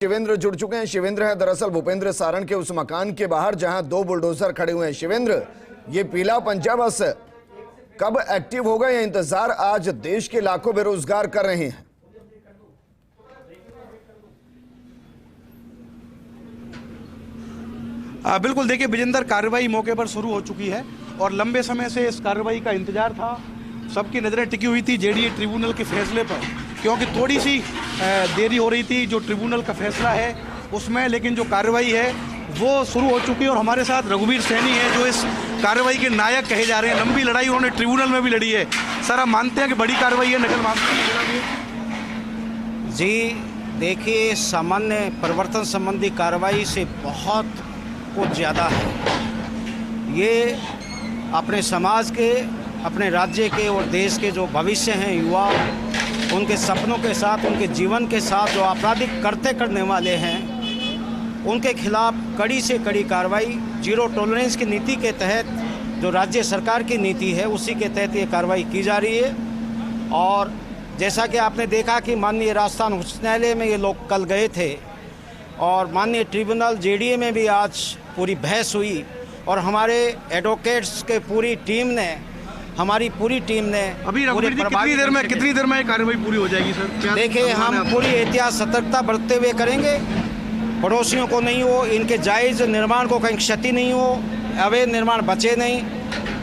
शिवेंद्र जुड़ चुके हैं। शिवेंद्र है दरअसल भूपेंद्र सारण के उस मकान के बाहर जहां दो बुलडोजर खड़े हुए हैं। शिवेंद्र, ये पीला पंजा बस कब एक्टिव होगा, यह इंतजार आज देश के लाखों बेरोजगार कर रहे हैं। बिल्कुल, देखिए विजेंदर, कार्रवाई मौके पर शुरू हो चुकी है और लंबे समय से इस कार्रवाई का इंतजार था। सबकी नज़रें टिकी हुई थी जेडीए ट्रिब्यूनल के फैसले पर, क्योंकि थोड़ी सी देरी हो रही थी जो ट्रिब्यूनल का फैसला है उसमें, लेकिन जो कार्रवाई है वो शुरू हो चुकी है। और हमारे साथ रघुवीर सैनी है जो इस कार्रवाई के नायक कहे जा रहे हैं। लंबी लड़ाई उन्होंने ट्रिब्यूनल में भी लड़ी है। सर, आप मानते हैं कि बड़ी कार्रवाई है नकल माफिया? जी देखिए, सामान्य परिवर्तन संबंधी कार्रवाई से बहुत कुछ ज़्यादा है। ये अपने समाज के, अपने राज्य के और देश के जो भविष्य हैं युवा, उनके सपनों के साथ, उनके जीवन के साथ जो आपराधिक कृत्य करने वाले हैं उनके खिलाफ कड़ी से कड़ी कार्रवाई, जीरो टॉलरेंस की नीति के तहत जो राज्य सरकार की नीति है उसी के तहत ये कार्रवाई की जा रही है। और जैसा कि आपने देखा कि माननीय राजस्थान उच्च न्यायालय में ये लोग कल गए थे और माननीय ट्रिब्यूनल जेडीए में भी आज पूरी बहस हुई और हमारे एडवोकेट्स के हमारी पूरी टीम ने अभी कितनी देर में कार्रवाई पूरी हो जाएगी सर? देखिए, हम पूरी एहतियात सतर्कता बरतते हुए करेंगे। पड़ोसियों को नहीं हो, इनके जायज़ निर्माण को कहीं क्षति नहीं हो, अवैध निर्माण बचे नहीं।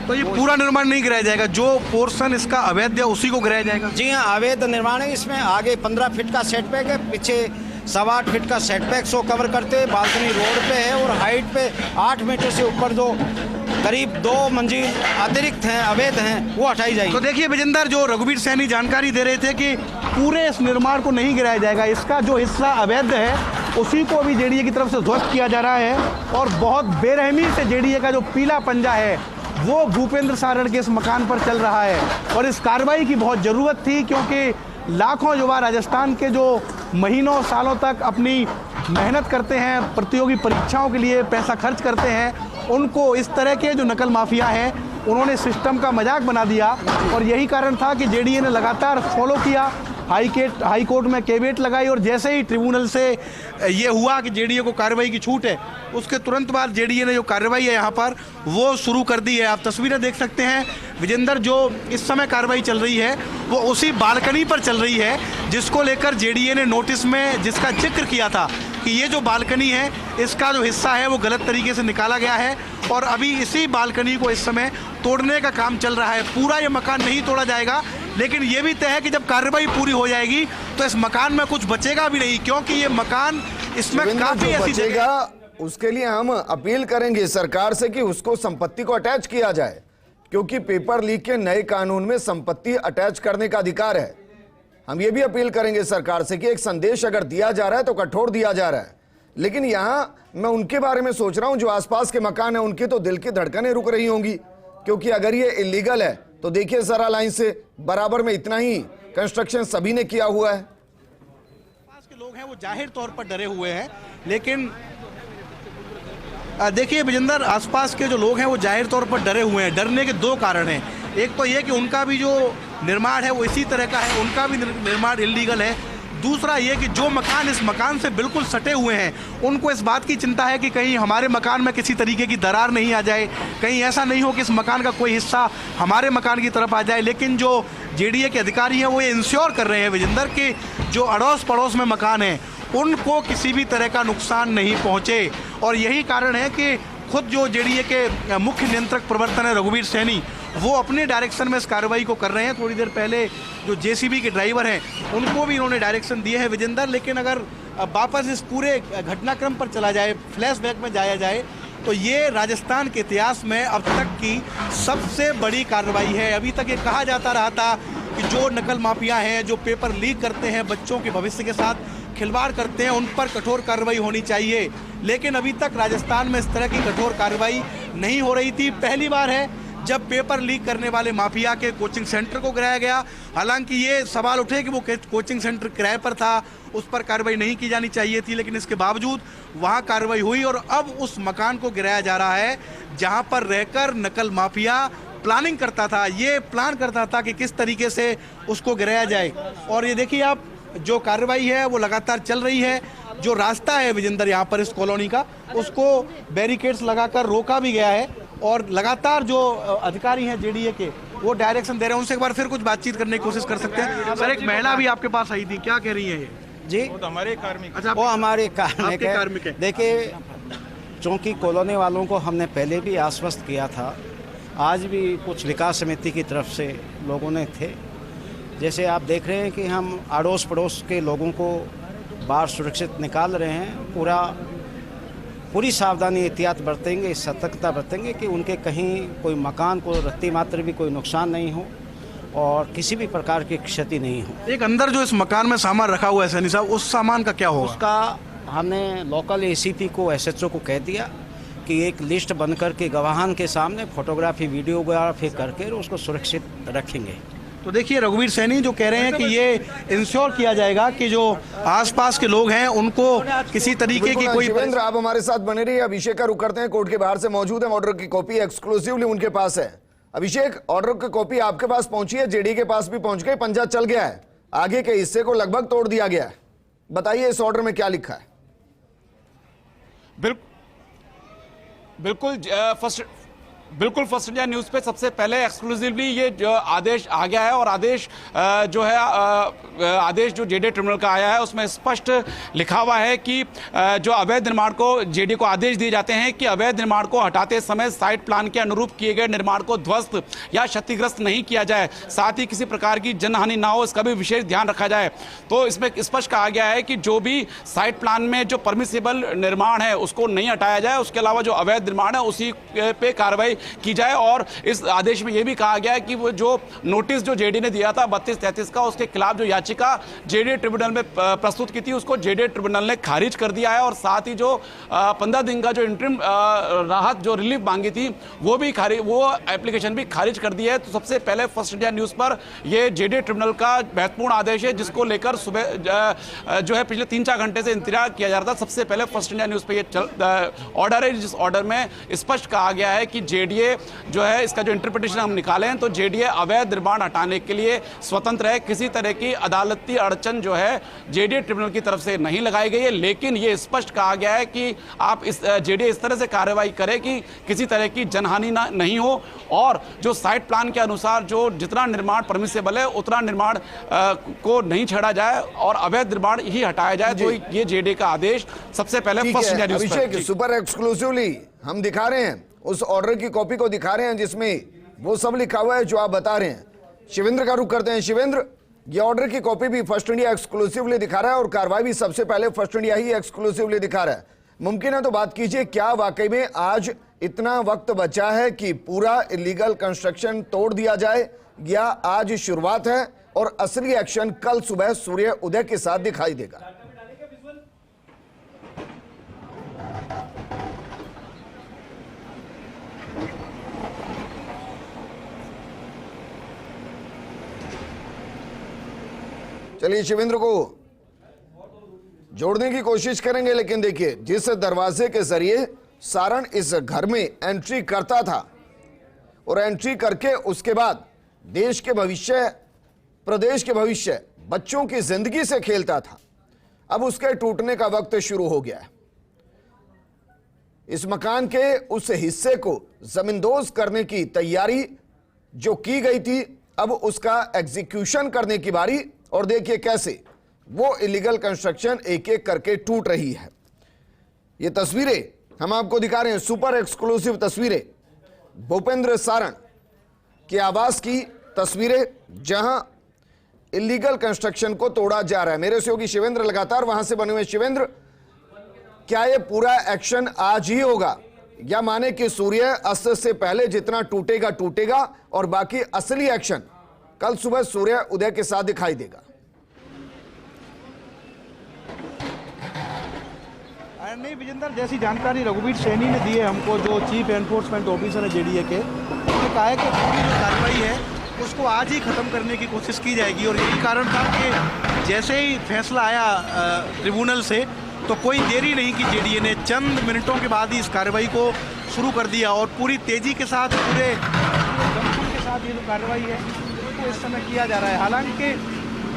तो ये पूरा निर्माण नहीं गिराया जाएगा, जो पोर्शन इसका अवैध है उसी को गिराया जाएगा? जी हाँ, अवैध निर्माण है। इसमें आगे 15 फीट का सेटबैक है, पीछे 8.25 फीट का सेटबैक सो कवर करते, बालकनी रोड पे है और हाइट पे 8 मीटर से ऊपर जो करीब 2 मंजिल अतिरिक्त हैं, अवैध हैं, वो हटाई जाएगी। तो देखिए विजेंदर, जो रघुवीर सैनी जानकारी दे रहे थे कि पूरे इस निर्माण को नहीं गिराया जाएगा, इसका जो हिस्सा अवैध है उसी को भी जेडीए की तरफ से ध्वस्त किया जा रहा है। और बहुत बेरहमी से जेडीए का जो पीला पंजा है वो भूपेंद्र सारण के इस मकान पर चल रहा है। और इस कार्रवाई की बहुत ज़रूरत थी, क्योंकि लाखों युवा राजस्थान के जो महीनों सालों तक अपनी मेहनत करते हैं, प्रतियोगी परीक्षाओं के लिए पैसा खर्च करते हैं, उनको इस तरह के जो नकल माफिया हैं उन्होंने सिस्टम का मजाक बना दिया। और यही कारण था कि जेडीए ने लगातार फॉलो किया, हाई कोर्ट में केवियट लगाई और जैसे ही ट्रिब्यूनल से ये हुआ कि जेडीए को कार्रवाई की छूट है, उसके तुरंत बाद जेडीए ने जो कार्रवाई है यहाँ पर वो शुरू कर दी है। आप तस्वीरें देख सकते हैं विजेंदर, जो इस समय कार्रवाई चल रही है वो उसी बालकनी पर चल रही है जिसको लेकर जेडीए ने नोटिस में जिसका जिक्र किया था कि ये जो बालकनी है इसका जो हिस्सा है वो गलत तरीके से निकाला गया है और अभी इसी बालकनी को इस समय तोड़ने का काम चल रहा है। पूरा ये मकान नहीं तोड़ा जाएगा, लेकिन ये भी तय है कि जब कार्रवाई पूरी हो जाएगी तो इस मकान में कुछ बचेगा भी नहीं, क्योंकि ये मकान इसमें काफी ऐसी बचेगा। उसके लिए हम अपील करेंगे सरकार से कि उसको संपत्ति को अटैच किया जाए, क्योंकि पेपर लीक के नए कानून में संपत्ति अटैच करने का अधिकार है। हम ये भी अपील करेंगे सरकार से कि एक संदेश अगर दिया जा रहा है तो कठोर दिया जा रहा है। लेकिन यहां मैं उनके बारे में सोच रहा हूं जो आसपास के मकान है, उनकी तो दिल की धड़कनें रुक रही होंगी, क्योंकि अगर ये इलीगल है तो देखिए जरा लाइन से बराबर में इतना ही कंस्ट्रक्शन सभी ने किया हुआ है। पास के लोग हैं वो जाहिर तौर पर डरे हुए हैं, लेकिन देखिए विजेंदर, आसपास के जो लोग हैं वो जाहिर तौर पर डरे हुए हैं। डरने के 2 कारण हैं। एक तो ये कि उनका भी जो निर्माण है वो इसी तरह का है, उनका भी निर्माण इल्लीगल है। दूसरा ये कि जो मकान इस मकान से बिल्कुल सटे हुए हैं उनको इस बात की चिंता है कि कहीं हमारे मकान में किसी तरीके की दरार नहीं आ जाए, कहीं ऐसा नहीं हो कि इस मकान का कोई हिस्सा हमारे मकान की तरफ आ जाए। लेकिन जो जेडीए के अधिकारी हैं वो ये इंश्योर कर रहे हैं विजेंदर कि जो अड़ोस पड़ोस में मकान हैं उनको किसी भी तरह का नुकसान नहीं पहुँचे। और यही कारण है कि खुद जो जेडीए के मुख्य नियंत्रक प्रवर्तन है रघुवीर सैनी, वो अपने डायरेक्शन में इस कार्रवाई को कर रहे हैं। थोड़ी देर पहले जो जेसीबी के ड्राइवर हैं उनको भी इन्होंने डायरेक्शन दिए हैं विजेंदर। लेकिन अगर वापस इस पूरे घटनाक्रम पर चला जाए, फ्लैशबैक में जाया जाए, तो ये राजस्थान के इतिहास में अब तक की सबसे बड़ी कार्रवाई है। अभी तक ये कहा जाता रहा था कि जो नकल माफिया हैं, जो पेपर लीक करते हैं, बच्चों के भविष्य के साथ खिलवाड़ करते हैं, उन पर कठोर कार्रवाई होनी चाहिए, लेकिन अभी तक राजस्थान में इस तरह की कठोर कार्रवाई नहीं हो रही थी। पहली बार है जब पेपर लीक करने वाले माफिया के कोचिंग सेंटर को गिराया गया। हालांकि ये सवाल उठे कि वो कोचिंग सेंटर किराए पर था, उस पर कार्रवाई नहीं की जानी चाहिए थी, लेकिन इसके बावजूद वहाँ कार्रवाई हुई और अब उस मकान को गिराया जा रहा है जहाँ पर रहकर नकल माफिया प्लानिंग करता था, ये प्लान करता था कि किस तरीके से उसको गिराया जाए। और ये देखिए आप, जो कार्रवाई है वो लगातार चल रही है। जो रास्ता है विजेंद्र यहाँ पर इस कॉलोनी का, उसको बैरिकेड्स लगाकर रोका भी गया है और लगातार जो अधिकारी हैं जेडीए के वो डायरेक्शन दे रहे हैं। उनसे एक बार फिर कुछ बातचीत करने की कोशिश कर सकते हैं। सर, एक महिला भी आपके पास आई थी, क्या कह रही है ये? जी, वो तो हमारे कार्मिक। अच्छा, वो हमारे आपके कार्मिक है। देखिए, चूँकि कॉलोनी वालों को हमने पहले भी आश्वस्त किया था, आज भी कुछ विकास समिति की तरफ से लोगों ने थे। जैसे आप देख रहे हैं कि हम अड़ोस पड़ोस के लोगों को बाहर सुरक्षित निकाल रहे हैं। पूरी सावधानी एहतियात बरतेंगे, सतर्कता बरतेंगे कि उनके कहीं कोई मकान को रत्ती मात्र भी कोई नुकसान नहीं हो और किसी भी प्रकार की क्षति नहीं हो। एक अंदर जो इस मकान में सामान रखा हुआ है सैनी साहब, उस सामान का क्या होगा? उसका हमने लोकल एसीपी को, एसएचओ को कह दिया कि एक लिस्ट बनकर के गवाहान के सामने फोटोग्राफी, वीडियोग्राफी करके उसको सुरक्षित रखेंगे। तो देखिए, रघुवीर सैनी जो कह रहे हैं कि ये इंश्योर किया जाएगा कि जो आसपास के लोग हैं उनको किसी तरीके की कोई। शिवेंद्र, आप हमारे साथ बने रहिए। अभिषेक का रुख करते हैं, कोर्ट के बाहर से मौजूद है, ऑर्डर की कॉपी एक्सक्लूसिवली उनके पास है। अभिषेक, ऑर्डर की कॉपी आपके पास पहुंची है, जेडी के पास भी पहुंच गई, पंजा चल गया है, आगे के हिस्से को लगभग तोड़ दिया गया है। बताइए इस ऑर्डर में क्या लिखा है? बिल्कुल फर्स्ट इंडिया न्यूज़ पे सबसे पहले एक्सक्लूसिवली ये जो आदेश आ गया है और आदेश जो है आदेश जो जेडी ट्रिब्यूनल का आया है उसमें स्पष्ट लिखा हुआ है कि जो अवैध निर्माण को जेडी को आदेश दिए जाते हैं कि अवैध निर्माण को हटाते समय साइट प्लान के अनुरूप किए गए निर्माण को ध्वस्त या क्षतिग्रस्त नहीं किया जाए, साथ ही किसी प्रकार की जनहानि ना हो, इसका भी विशेष ध्यान रखा जाए। तो इसमें स्पष्ट कहा गया है कि जो भी साइट प्लान में जो परमिसिबल निर्माण है उसको नहीं हटाया जाए, उसके अलावा जो अवैध निर्माण है उसी पे कार्रवाई की जाए। और इस आदेश में यह भी कहा गया है कि वो जो नोटिस जो जेडी ने दिया था 32-33 का, उसके खिलाफ जो याचिका जेडी ट्रिब्यूनल में प्रस्तुत की थी उसको जेडी ट्रिब्यूनल ने खारिज कर दिया है और साथ ही जो 15 दिन का जो इंटरिम राहत जो रिलीफ मांगी थी वो एप्लीकेशन भी खारिज कर दी है। तो सबसे पहले फर्स्ट इंडिया न्यूज़ पर ये जेडी ट्रिब्यूनल का महत्वपूर्ण आदेश है जिसको लेकर सुबह जो है पिछले 3-4 घंटे से इंतजार किया जा रहा था। सबसे पहले फर्स्ट इंडिया न्यूज़ पर ये ऑर्डर है, जिस ऑर्डर में स्पष्ट कहा गया है कि जेडीए जो है इसका जो इंटरप्रिटेशन हम निकाले हैं तो जेडीए अवैध निर्माण हटाने के लिए स्वतंत्र है, किसी तरह की अदालती अड़चन जो है जेडीए ट्रिब्यूनल की तरफ से नहीं लगाई गई है। लेकिन ये स्पष्ट कहा गया है कि आप इस जेडीए इस तरह से कार्रवाई करे कि किसी तरह की जनहानि नहीं हो और जो साइट प्लान के अनुसार जो जितना निर्माण परमिसेबल है उतना निर्माण को नहीं छेड़ा जाए और अवैध निर्माण ही हटाया जाए। तो ये जेडीए का आदेश सबसे पहले फर्स्ट इंडिया न्यूज़ पर सुपर एक्सक्लूसिवली हम दिखा रहे हैं, उस ऑर्डर की कॉपी को दिखा रहे हैं जिसमें वो सब लिखा हुआ है जो आप बता रहे हैं। शिवेंद्र का रुख करते हैं। शिवेंद्र, ये ऑर्डर की कॉपी भी फर्स्ट इंडिया एक्सक्लूसिवली दिखा रहा है और कार्रवाई भी सबसे पहले फर्स्ट इंडिया ही एक्सक्लूसिवली दिखा रहा है। मुमकिन है तो बात कीजिए, क्या वाकई में आज इतना वक्त बचा है कि पूरा इलीगल कंस्ट्रक्शन तोड़ दिया जाए या आज शुरुआत है और असली एक्शन कल सुबह सूर्य उदय के साथ दिखाई देगा? चलिए शिवेंद्र को जोड़ने की कोशिश करेंगे, लेकिन देखिए जिस दरवाजे के जरिए सारण इस घर में एंट्री करता था और एंट्री करके उसके बाद देश के भविष्य, प्रदेश के भविष्य, बच्चों की जिंदगी से खेलता था, अब उसके टूटने का वक्त शुरू हो गया है। इस मकान के उस हिस्से को जमींदोज करने की तैयारी जो की गई थी, अब उसका एग्जीक्यूशन करने की बारी। और देखिए कैसे वो इलीगल कंस्ट्रक्शन एक एक करके टूट रही है। ये तस्वीरें हम आपको दिखा रहे हैं, सुपर एक्सक्लूसिव तस्वीरें, भूपेंद्र सारण के आवास की तस्वीरें जहां इलीगल कंस्ट्रक्शन को तोड़ा जा रहा है। मेरे सहयोगी शिवेंद्र लगातार वहां से बने हुए। शिवेंद्र, क्या ये पूरा एक्शन आज ही होगा या माने कि सूर्य अस्त से पहले जितना टूटेगा टूटेगा और बाकी असली एक्शन कल सुबह सूर्य उदय के साथ दिखाई देगा? नहीं विजेंद्र, जैसी जानकारी रघुवीर सैनी ने दी है हमको, जो चीफ एनफोर्समेंट ऑफिसर है जेडीए के, उन्होंने कहा है कि पूरी जो कार्रवाई है उसको आज ही खत्म करने की कोशिश की जाएगी। और यही कारण था कि जैसे ही फैसला आया ट्रिब्यूनल से तो कोई देरी नहीं की जेडीए ने, चंद मिनटों के बाद ही इस कार्रवाई को शुरू कर दिया और पूरी तेजी के साथ, पूरे दमखम के साथ ये जो कार्रवाई है उसको इस समय किया जा रहा है। हालांकि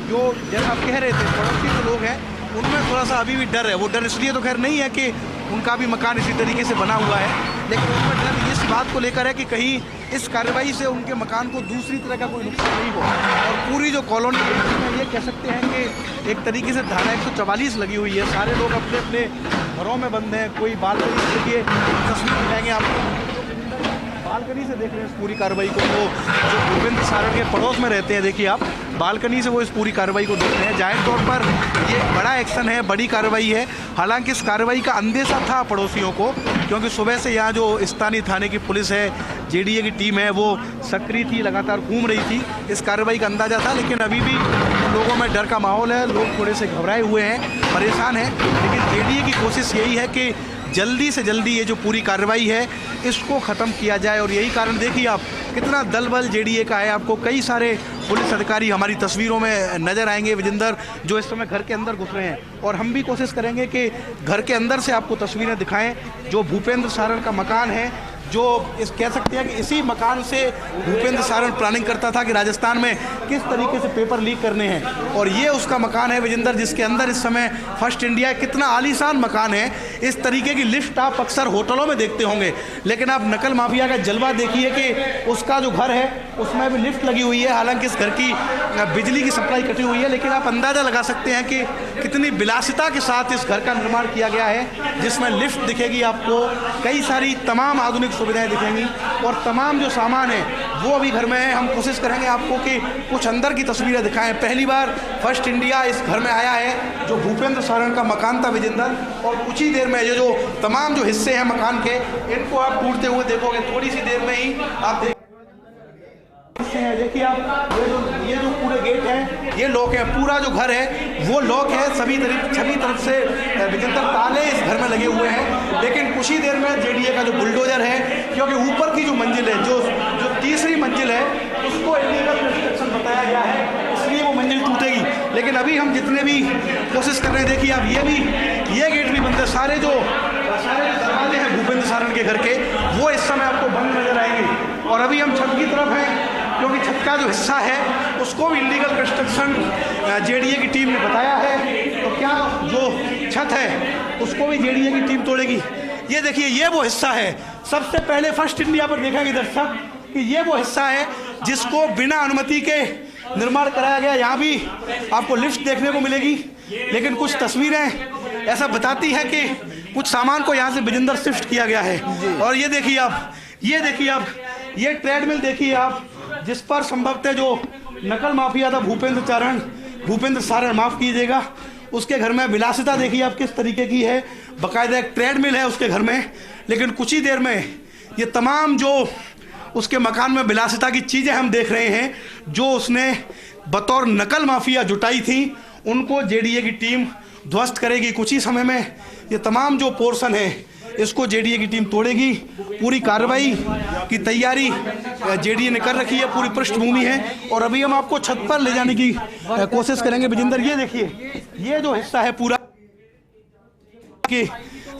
जो जैसा आप कह रहे थे, पड़ोसी जो लोग हैं उनमें थोड़ा सा अभी भी डर है। वो डर इसलिए तो खैर नहीं है कि उनका भी मकान इसी तरीके से बना हुआ है, लेकिन उनमें डर इस बात को लेकर है कि कहीं इस कार्रवाई से उनके मकान को दूसरी तरह का कोई नुकसान नहीं हो। और पूरी जो कॉलोनी में ये कह सकते हैं कि एक तरीके से धारा 144 लगी हुई है। सारे लोग अपने अपने घरों में बंद हैं। कोई बालकनी से देखिए, तस्वीर दिखाएंगे आपको, बालकनी से देख रहे हैं इस पूरी कार्रवाई को। वो जो भूपेंद्र सारण के पड़ोस में रहते हैं, देखिए आप, बालकनी से वो इस पूरी कार्रवाई को देख रहे हैं। जाहिर तौर पर ये बड़ा एक्शन है, बड़ी कार्रवाई है। हालांकि इस कार्रवाई का अंदेशा था पड़ोसियों को, क्योंकि सुबह से यहाँ जो स्थानीय थाने की पुलिस है, जेडीए की टीम है, वो सक्रिय थी, लगातार घूम रही थी। इस कार्रवाई का अंदाजा था, लेकिन अभी भी लोगों में डर का माहौल है। लोग थोड़े से घबराए हुए हैं, परेशान हैं। लेकिन जेडीए की कोशिश यही है कि जल्दी से जल्दी ये जो पूरी कार्रवाई है इसको ख़त्म किया जाए। और यही कारण देखिए आप, कितना दल बल जेडीए का है। आपको कई सारे पुलिस अधिकारी हमारी तस्वीरों में नज़र आएंगे, विजेंदर, जो इस समय घर के अंदर घुस रहे हैं। और हम भी कोशिश करेंगे कि घर के अंदर से आपको तस्वीरें दिखाएं। जो भूपेंद्र सारण का मकान है, जो इस कह सकते हैं कि इसी मकान से भूपेंद्र सारण प्लानिंग करता था कि राजस्थान में किस तरीके से पेपर लीक करने हैं। और ये उसका मकान है विजेंद्र, जिसके अंदर इस समय फर्स्ट इंडिया, कितना आलीशान मकान है। इस तरीके की लिफ्ट आप अक्सर होटलों में देखते होंगे, लेकिन आप नकल माफिया का जलवा देखिए कि उसका जो घर है उसमें भी लिफ्ट लगी हुई है। हालांकि इस घर की बिजली की सप्लाई कटी हुई है, लेकिन आप अंदाज़ा लगा सकते हैं कि कितनी विलासिता के साथ इस घर का निर्माण किया गया है, जिसमें लिफ्ट दिखेगी आपको, कई सारी तमाम आधुनिक सुविधाएं दिखेंगी और तमाम जो सामान है वो अभी घर में है। हम कोशिश करेंगे आपको कि कुछ अंदर की तस्वीरें दिखाएं। पहली बार फर्स्ट इंडिया इस घर में आया है, जो भूपेंद्र सारण का मकान था विजेंद्र। और कुछ ही देर में ये जो तमाम जो हिस्से हैं मकान के, इनको आप टूटते हुए देखोगे। थोड़ी सी देर में ही आप देखिए आप, ये जो पूरे गेट है ये लॉक है। पूरा जो घर है वो लॉक है। सभी तरफ से विजेंद्र ताले इस घर में लगे हुए हैं। लेकिन कुछ ही देर में जेडीए का जो बुलडोजर है, क्योंकि ऊपर की जो मंजिल है, जो तीसरी मंजिल है, उसको इलीगल कंस्ट्रक्शन बताया गया है, इसलिए वो मंजिल टूटेगी। लेकिन अभी हम जितने भी कोशिश कर रहे हैं, देखिए आप, ये गेट भी बंद है। सारे जो दरवाजे हैं भूपेंद्र सारण के घर के, वो इस समय आपको बंद नजर आएंगे। और अभी हम छत की तरफ हैं, क्योंकि छत का जो हिस्सा है उसको भी इलीगल कंस्ट्रक्शन जेडीए की टीम ने बताया है। तो क्या जो छत है उसको भी जेडीए की टीम तोड़ेगी। ये देखिए, ये वो हिस्सा है। सबसे पहले फर्स्ट इंडिया पर देखेंगे दर्शक कि ये वो हिस्सा है जिसको बिना अनुमति के निर्माण कराया गया। यहाँ भी आपको लिफ्ट देखने को मिलेगी, लेकिन कुछ तस्वीरें ऐसा बताती हैं कि कुछ सामान को यहाँ से विजेंद्र शिफ्ट किया गया है। और ये देखिए आप, ये ट्रेडमिल देखिए आप, जिस पर संभवतः जो नकल माफिया था भूपेंद्र सारण माफ कीजिएगा, उसके घर में विलासिता देखिए आप किस तरीके की है। बाकायदा एक ट्रेडमिल है उसके घर में। लेकिन कुछ ही देर में ये तमाम जो उसके मकान में विलासिता की चीज़ें हम देख रहे हैं, जो उसने बतौर नकल माफिया जुटाई थी, उनको जेडीए की टीम ध्वस्त करेगी। कुछ ही समय में ये तमाम जो पोर्शन है इसको जेडीए की टीम तोड़ेगी। पूरी कार्रवाई की तैयारी जेडीए ने कर रखी है, पूरी पृष्ठभूमि है। और अभी हम आपको छत पर ले जाने की कोशिश करेंगे विजेंद्र। ये देखिए, ये जो हिस्सा है पूरा, कि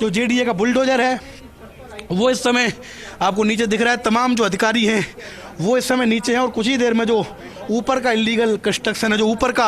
जो जेडीए का बुलडोजर है वो इस समय आपको नीचे दिख रहा है। तमाम जो अधिकारी हैं वो इस समय नीचे हैं। और कुछ ही देर में जो ऊपर का इलीगल कंस्ट्रक्शन है, जो ऊपर का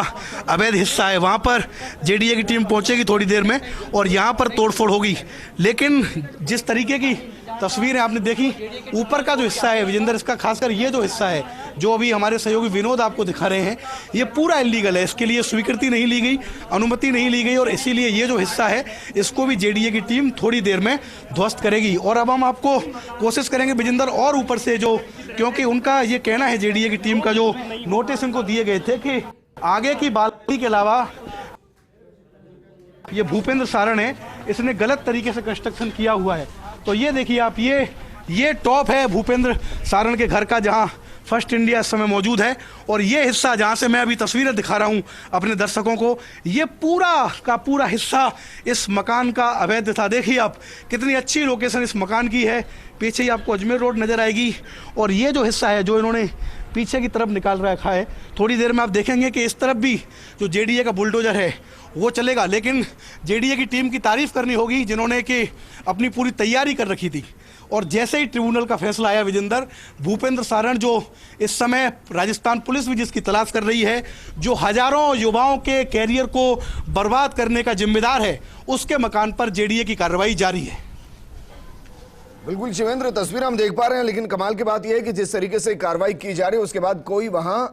अवैध हिस्सा है, वहाँ पर जेडीए की टीम पहुँचेगी थोड़ी देर में और यहाँ पर तोड़फोड़ होगी। लेकिन जिस तरीके की तस्वीरें आपने देखी, ऊपर का जो हिस्सा है विजेंद्र, इसका खासकर ये जो हिस्सा है, जो अभी हमारे सहयोगी विनोद आपको दिखा रहे हैं, ये पूरा इलीगल है। इसके लिए स्वीकृति नहीं ली गई, अनुमति नहीं ली गई, और इसीलिए ये जो हिस्सा है इसको भी जेडीए की टीम थोड़ी देर में ध्वस्त करेगी। और अब हम आपको कोशिश करेंगे विजेंद्र, और ऊपर से जो, क्योंकि उनका ये कहना है जेडीए की टीम का, जो नोटिस इनको दिए गए थे कि आगे की बालकनी के अलावा ये भूपेंद्र सारण है, इसने गलत तरीके से कंस्ट्रक्शन किया हुआ है। तो ये देखिए आप, ये टॉप है भूपेंद्र सारण के घर का, जहां फर्स्ट इंडिया इस समय मौजूद है। और ये हिस्सा जहां से मैं अभी तस्वीरें दिखा रहा हूं अपने दर्शकों को, ये पूरा का पूरा हिस्सा इस मकान का अवैध था। देखिए आप, कितनी अच्छी लोकेशन इस मकान की है। पीछे ही आपको अजमेर रोड नज़र आएगी। और ये जो हिस्सा है, जो इन्होंने पीछे की तरफ निकाल रखा है, थोड़ी देर में आप देखेंगे कि इस तरफ भी जो जेडीए का बुलडोजर है वो चलेगा। लेकिन जेडीए की टीम की तारीफ़ करनी होगी, जिन्होंने कि अपनी पूरी तैयारी कर रखी थी। और जैसे ही ट्रिब्यूनल का फैसला आया विजेंदर, भूपेंद्र सारण जो इस समय राजस्थान पुलिस भी जिसकी तलाश कर रही है, जो हजारों युवाओं के कैरियर को बर्बाद करने का जिम्मेदार है, उसके मकान पर जेडीए की कार्रवाई जारी है। बिल्कुल शिवेंद्र, तस्वीर हम देख पा रहे हैं, लेकिन कमाल की बात यह है कि जिस तरीके से कार्रवाई की जा रही है उसके बाद कोई वहां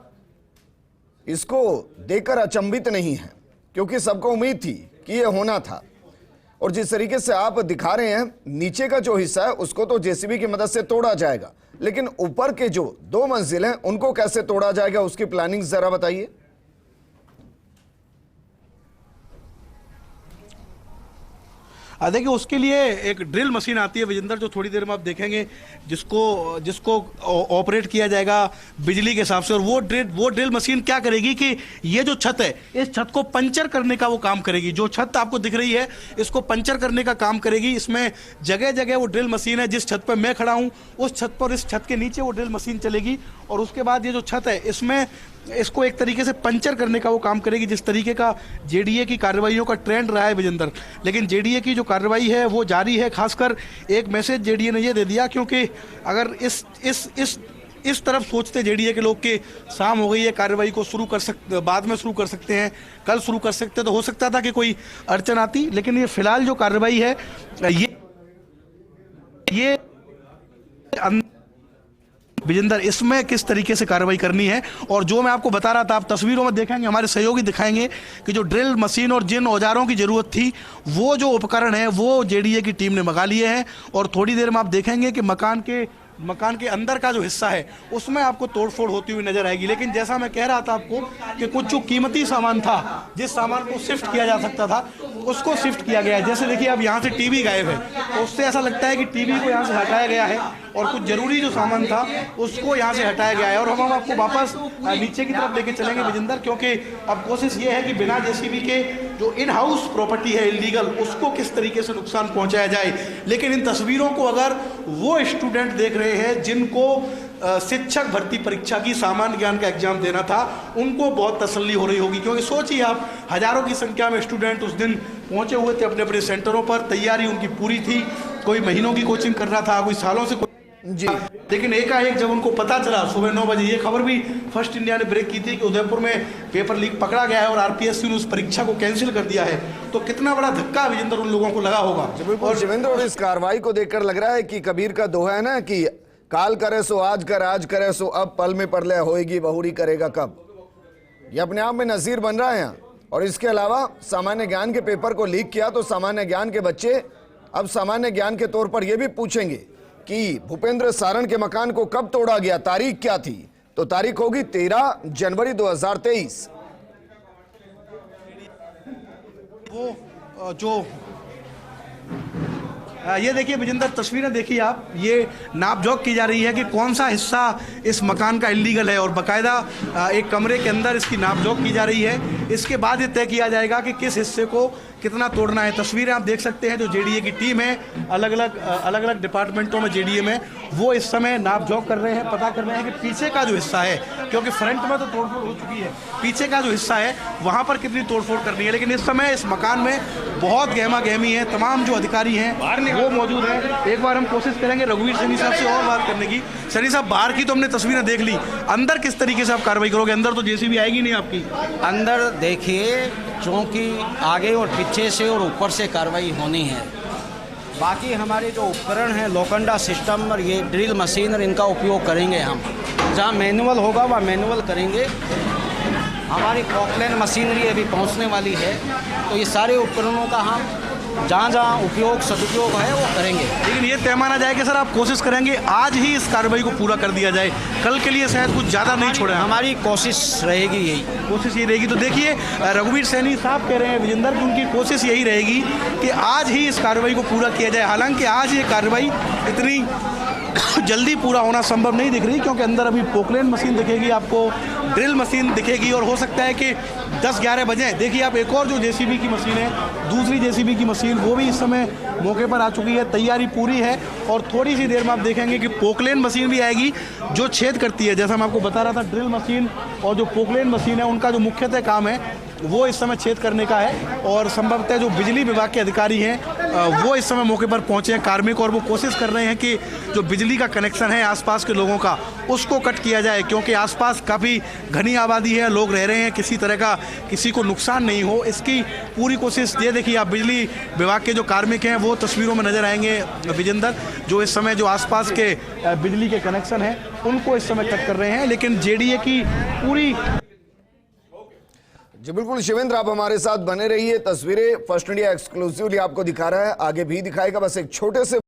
इसको देखकर अचंभित नहीं है, क्योंकि सबको उम्मीद थी कि यह होना था। और जिस तरीके से आप दिखा रहे हैं, नीचे का जो हिस्सा है उसको तो जेसीबी की मदद से तोड़ा जाएगा, लेकिन ऊपर के जो 2 मंजिल हैं उनको कैसे तोड़ा जाएगा, उसकी प्लानिंग जरा बताइए। देखिए, उसके लिए एक ड्रिल मशीन आती है विजेंदर, जो थोड़ी देर में आप देखेंगे, जिसको ऑपरेट किया जाएगा बिजली के हिसाब से। और वो ड्रिल मशीन क्या करेगी कि ये जो छत है, इस छत को पंचर करने का वो काम करेगी। जो छत आपको दिख रही है, इसको पंचर करने का काम करेगी। इसमें जगह जगह वो ड्रिल मशीन है। जिस छत पर मैं खड़ा हूँ उस छत पर, इस छत के नीचे वो ड्रिल मशीन चलेगी और उसके बाद ये जो छत है इसमें इसको एक तरीके से पंचर करने का वो काम करेगी। जिस तरीके का जेडीए की कार्रवाइयों का ट्रेंड रहा है विजेंदर, लेकिन जेडीए की जो कार्रवाई है वो जारी है। खासकर एक मैसेज जेडीए ने ये दे दिया, क्योंकि अगर इस तरफ सोचते जेडीए के लोग कि शाम हो गई है, कार्रवाई को बाद में शुरू कर सकते हैं, कल शुरू कर सकते, तो हो सकता था कि कोई अड़चन आती। लेकिन ये फिलहाल जो कार्रवाई है ये विजेंदर, इसमें किस तरीके से कार्रवाई करनी है, और जो मैं आपको बता रहा था, आप तस्वीरों में देखेंगे, हमारे सहयोगी दिखाएंगे कि जो ड्रिल मशीन और जिन औजारों की जरूरत थी, वो जो उपकरण है वो जेडीए की टीम ने मंगा लिए हैं। और थोड़ी देर में आप देखेंगे कि मकान के अंदर का जो हिस्सा है उसमें आपको तोड़फोड़ होती हुई नजर आएगी। लेकिन जैसा मैं कह रहा था आपको कि कुछ जो कीमती सामान था, जिस सामान को शिफ्ट किया जा सकता था, उसको शिफ्ट किया गया है। जैसे देखिए, अब यहाँ से टीवी गायब है, तो उससे ऐसा लगता है कि टीवी को यहाँ से हटाया गया है और कुछ जरूरी जो सामान था उसको यहाँ से हटाया गया है। और हम आपको वापस नीचे की तरफ लेके चलेंगे विजेंदर, क्योंकि अब कोशिश ये है कि बिना जेसीबी के जो इन हाउस प्रॉपर्टी है इलीगल, उसको किस तरीके से नुकसान पहुंचाया जाए। लेकिन इन तस्वीरों को अगर वो स्टूडेंट देख रहे हैं जिनको शिक्षक भर्ती परीक्षा की सामान्य ज्ञान का एग्जाम देना था, उनको बहुत तसल्ली हो रही होगी। क्योंकि सोचिए आप, हजारों की संख्या में स्टूडेंट उस दिन पहुंचे हुए थे अपने अपने सेंटरों पर, तैयारी उनकी पूरी थी, कोई महीनों की कोचिंग कर रहा था, कोई सालों से जी। लेकिन एकाएक जब उनको पता चला सुबह 9 बजे, ये खबर भी फर्स्ट इंडिया ने ब्रेक की थी कि उदयपुर में पेपर लीक पकड़ा गया है और आरपीएससी ने उस परीक्षा को कैंसिल कर दिया है, तो कितना बड़ा धक्का विजेंद्र उन लोगों को लगा होगा। और शिवेंद्र, और इस कार्रवाई को देखकर लग रहा है कि कबीर का दोहा है ना कि काल करे सो आज कर, आज करे सो अब, पल में पड़ले होएगी बहुरी करेगा कब। ये अपने आप में नजीर बन रहा है यहाँ। और इसके अलावा सामान्य ज्ञान के पेपर को लीक किया तो सामान्य ज्ञान के बच्चे अब सामान्य ज्ञान के तौर पर यह भी पूछेंगे कि भूपेंद्र सारण के मकान को कब तोड़ा गया, तारीख क्या थी। तो तारीख होगी 13 जनवरी 2023। वो जो ये देखिए विजेंद्र, तस्वीरें देखिए आप, ये नापजोक की जा रही है कि कौन सा हिस्सा इस मकान का इल्लीगल है और बाकायदा एक कमरे के अंदर इसकी नापजोक की जा रही है। इसके बाद ये तय किया जाएगा कि किस हिस्से को कितना तोड़ना है। तस्वीरें आप देख सकते हैं, जो जेडीए की टीम है अलग अलग डिपार्टमेंटों में जेडीए में, वो इस समय नापजोक कर रहे हैं, पता कर रहे हैं कि पीछे का जो हिस्सा है, क्योंकि फ्रंट में तो तोड़फोड़ हो चुकी है, पीछे का जो हिस्सा है वहाँ पर कितनी तोड़फोड़ करनी है। लेकिन इस समय इस मकान में बहुत गहमा गहमी है, तमाम जो अधिकारी हैं वो मौजूद हैं। एक बार हम कोशिश करेंगे रघुवीर सैनी साहब से और बात करने की। सैनी साहब, बाहर की तो हमने तस्वीरें देख ली, अंदर किस तरीके से आप कार्रवाई करोगे? अंदर तो जेसीबी आएगी नहीं आपकी। अंदर देखिए, चूँकि आगे और पीछे से और ऊपर से कार्रवाई होनी है। बाकी हमारे जो उपकरण हैं, लोखंडा सिस्टम और ये ड्रिल मशीन और इनका उपयोग करेंगे हम। जहाँ मैनुअल होगा वहाँ मैनुअल करेंगे। हमारी पोकलैंड मशीनरी अभी पहुँचने वाली है, तो ये सारे उपकरणों का हम जहाँ जहाँ उपयोग सदुपयोग है वो करेंगे। लेकिन ये तय माना जाए कि सर आप कोशिश करेंगे आज ही इस कार्रवाई को पूरा कर दिया जाए, कल के लिए शायद कुछ ज़्यादा नहीं छोड़े। हमारी कोशिश रहेगी, यही कोशिश ये रहेगी। तो देखिए, रघुवीर सैनी साहब कह रहे हैं विजेंद्र की उनकी कोशिश यही रहेगी कि आज ही इस कार्रवाई को पूरा किया जाए। हालांकि आज ये कार्रवाई इतनी जल्दी पूरा होना संभव नहीं दिख रही, क्योंकि अंदर अभी पोकलैंड मशीन दिखेगी आपको, ड्रिल मशीन दिखेगी, और हो सकता है कि 10-11 बजे देखिए आप एक और जो जेसीबी की मशीन है, दूसरी जेसीबी की मशीन, वो भी इस समय मौके पर आ चुकी है, तैयारी पूरी है। और थोड़ी सी देर में आप देखेंगे कि पोकलैंड मशीन भी आएगी जो छेद करती है। जैसा मैं आपको बता रहा था, ड्रिल मशीन और जो पोकलैंड मशीन है उनका जो मुख्यतः काम है वो इस समय छेद करने का है। और संभवतः जो बिजली विभाग के अधिकारी हैं वो इस समय मौके पर पहुंचे हैं कार्मिक, और वो कोशिश कर रहे हैं कि जो बिजली का कनेक्शन है आसपास के लोगों का उसको कट किया जाए, क्योंकि आसपास काफ़ी घनी आबादी है, लोग रह रहे हैं, किसी तरह का किसी को नुकसान नहीं हो इसकी पूरी कोशिश। ये देखिए आप बिजली विभाग के जो कार्मिक हैं वो तस्वीरों में नजर आएंगे विजेंदर, जो इस समय जो आसपास के बिजली के कनेक्शन हैं उनको इस समय कट कर रहे हैं, लेकिन जेडीए की पूरी। जी बिल्कुल शिवेंद्र, आप हमारे साथ बने रहिए। तस्वीरें फर्स्ट इंडिया एक्सक्लूसिवली आपको दिखा रहा है, आगे भी दिखाएगा। बस एक छोटे से